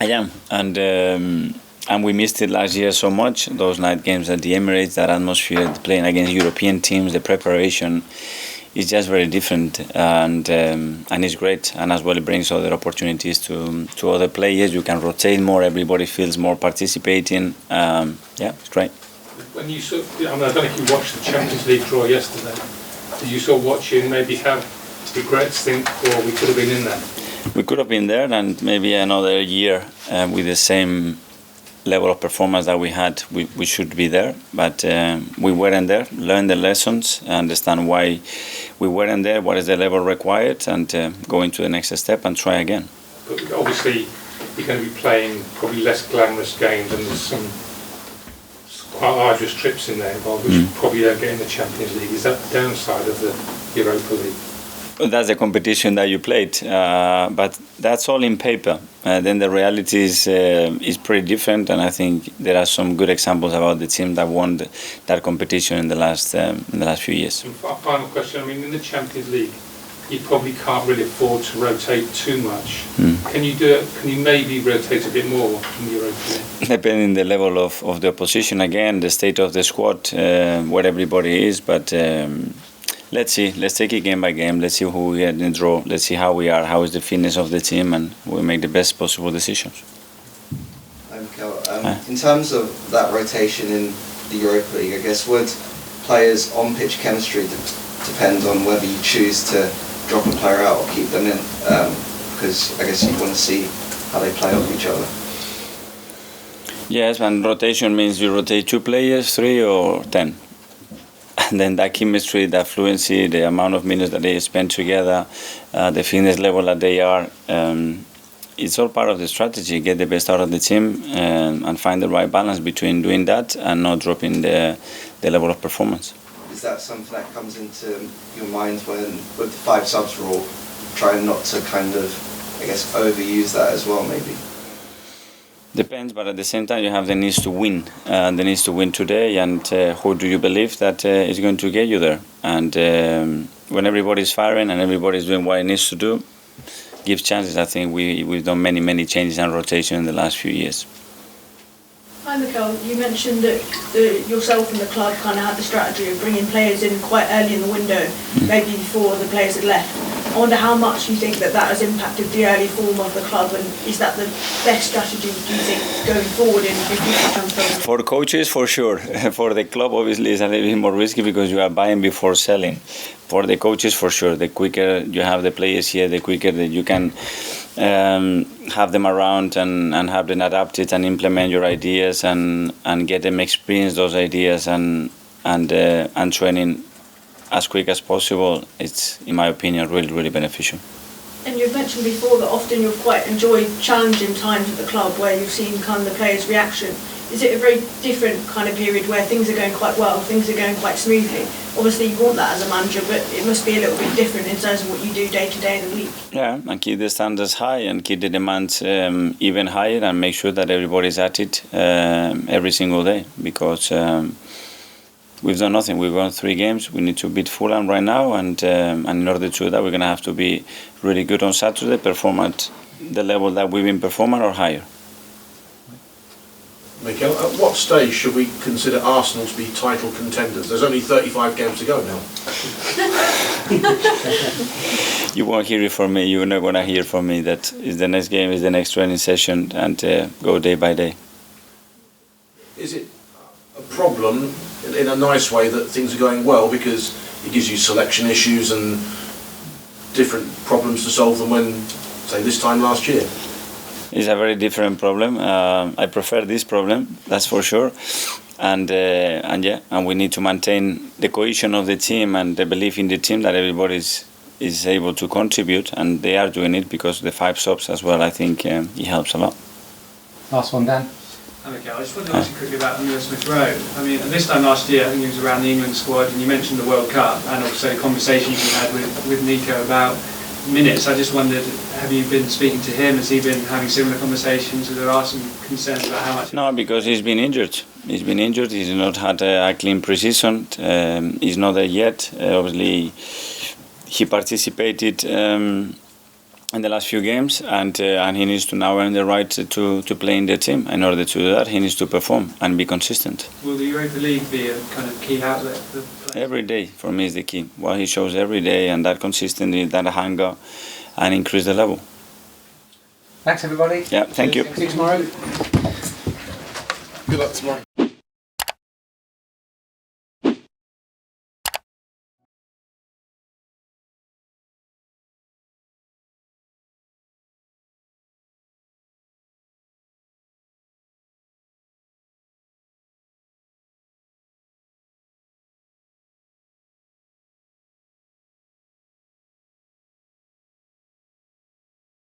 I am, and we missed it last year so much. Those night games at the Emirates, that atmosphere, playing against European teams, the preparation is just very different, and it's great. And as well, it brings other opportunities to other players. You can rotate more. Everybody feels more participating. Yeah, it's great. When you I don't know if you watched the Champions League draw yesterday. Did you sort of watch it and maybe have regrets, think, or we could have been in there? We could have been there, and maybe another year with the same level of performance that we had, we should be there. But we weren't there. Learn the lessons, understand why we weren't there, what is the level required, and go into the next step and try again. But obviously, you're going to be playing probably less glamorous games, and there's some quite arduous trips in there involved, which you probably don't get in the Champions League. Is that the downside of the Europa League? That's the competition that you played, but that's all in paper. Then the reality is pretty different, and I think there are some good examples about the team that won that competition in the last few years. And final question. I mean, in the Champions League, you probably can't really afford to rotate too much. Can you do it? Can you maybe rotate a bit more in the Europa League? Depending the level of the opposition, again, the state of the squad, where everybody is, but. Let's see. Let's take it game by game. Let's see who we get in the draw. Let's see how we are. How is the fitness of the team, and we make the best possible decisions. In terms of that rotation in the Europa League, I guess would players' on-pitch chemistry depend on whether you choose to drop a player out or keep them in? Because I guess you want to see how they play off each other. Yes, and rotation means you rotate 2 players, 3 or 10. And then that chemistry, that fluency, the amount of minutes that they spend together, the fitness level that they are, it's all part of the strategy. Get the best out of the team and find the right balance between doing that and not dropping the level of performance. Is that something that comes into your mind when, with the 5 subs rule, trying not to kind of, I guess, overuse that as well, maybe? Depends, but at the same time you have the needs to win. The needs to win today, and who do you believe that is going to get you there? And when everybody's firing and everybody's doing what it needs to do, gives chances. I think we've done many changes and rotation in the last few years. Hi Mikel, you mentioned that yourself and the club kind of had the strategy of bringing players in quite early in the window, maybe before the players had left. I wonder how much you think that has impacted the early form of the club, and is that the best strategy, do you think, going forward in future transfers? For coaches, for sure. For the club, obviously, it's a little bit more risky because you are buying before selling. For the coaches, for sure. The quicker you have the players here, the quicker that you can have them around and have them adapted and implement your ideas and get them experience those ideas and training as quick as possible. It's, in my opinion, really beneficial. And you've mentioned before that often you've quite enjoyed challenging times at the club where you've seen kind of the players' reaction. Is it a very different kind of period where things are going quite well, things are going quite smoothly? Obviously you want that as a manager, but it must be a little bit different in terms of what you do day to day in the week. Yeah, and keep the standards high and keep the demands even higher and make sure that everybody's at it every single day, because we've done nothing. We've won 3 games. We need to beat Fulham right now, and in order to do that, we're going to have to be really good on Saturday, perform at the level that we've been performing or higher. Mikel, at what stage should we consider Arsenal to be title contenders? There's only 35 games to go now. You won't hear it from me. You're not going to hear from me. That is the next game, is the next training session, and go day by day. Is it a problem in a nice way that things are going well because it gives you selection issues and different problems to solve than when, say, this time last year? It's a very different problem. I prefer this problem, that's for sure. And we need to maintain the cohesion of the team and the belief in the team that everybody is able to contribute, and they are doing it because the 5 subs as well. I think it helps a lot. Last one, Dan. Okay, I just wanted to ask you quickly about Emile Smith Rowe. I mean, this time last year, I think he was around the England squad, and you mentioned the World Cup and also conversations you had with Nico about minutes. I just wondered, have you been speaking to him? Has he been having similar conversations? There are some concerns about how much... No, because he's been injured. He's been injured. He's not had a clean pre-season. He's not there yet. Obviously, he participated in the last few games, and he needs to now earn the right to play in the team. In order to do that, he needs to perform and be consistent. Will the Europa League be a kind of key outlet for players? Every day for me is the key. What he shows every day, and that consistency, that hunger, and increase the level. Thanks, everybody. Yeah, thank you. See you tomorrow. Good luck tomorrow.